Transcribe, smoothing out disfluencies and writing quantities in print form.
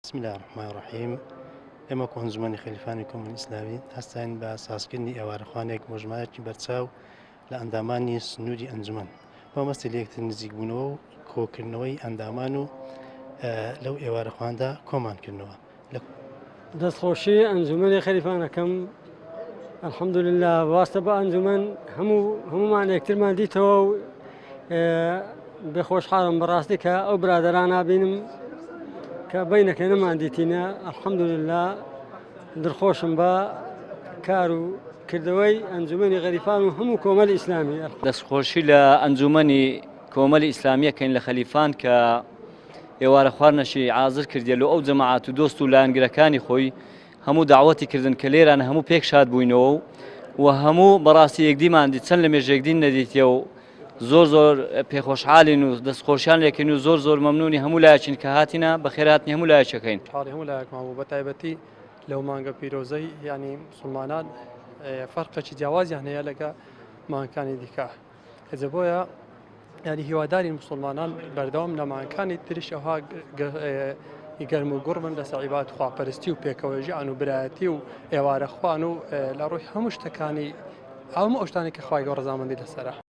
بسم الله الرحمن الرحیم ئێمە کۆنجمەنی خەلیفانی کۆمەڵی ئیسلامی هەستاین بە سازکردنی ئێوارەخوانێک مۆژمارێکی بەرچاو لە ئەندامانی سنووری ئەنجومەن بۆ مەستی لە یەکتر نزیکبوونەوە و کۆکردنەوەی ئەندامان و لەو ئێوارەخواندا کۆمانکردنەوە. دەستخۆشی ئەنجومەنی خەلیفانەکەم الحەمدولله واستە بە ئەنجومەن هەمومان یەکترمان دیتەوە و بێخۆشحاڵم بەڕاستی کە ئەو برادەرانە بینم کە بەینەکە نەمان دیتینە. الحەمدولله دڵخۆشم بە کار و کردەوەی ئەنجومەنی خەلیفان و هەموو کۆمەڵی ئیسلامی. دەستخۆشی لە ئەنجومەنی کۆمەڵی ئیسلامیەکەین لە خەلیفان کە ئێوارە خواردنەشی عازر کردێ لە ئەو جەماعەت و دۆست و لایەنگرەکانی خۆی هەموو داوەتی کردن کە لێران هەموو پێک شاد بووینەوە و هەموو بەڕاستی یەکدیمان دیت چەند لە مێژێکدین نەدیتێ و زۆر پێخۆشحاڵین و دەستخۆشیان لێکردین و زۆر مەمنونی هەموو لایەکین کە هاتینە بەخێرهاتنی هەموو لایەکەکەین. حاڵی هەموو لایەکمان بوو بەتایبەتی لەو مانگە پیرۆزەی ینی مسلمانان فەرقێکی جیاوازیان هەیە لەگە مانگەکانی دیکە. هەجە بۆیە ینی هیواداری مسلمانان بەردەوام لە مانگەکانی تریش ئەوها گەرم و گوڕ بن لەسەر عیباد خواپەرستی و پێکەوەژیان و برایەتی و ئێوارەخوان و لە ڕووی هەموو شتەکانی هەموو ئەو شتانی کە خوای گەورە ڕەزامەندی لەسەرە.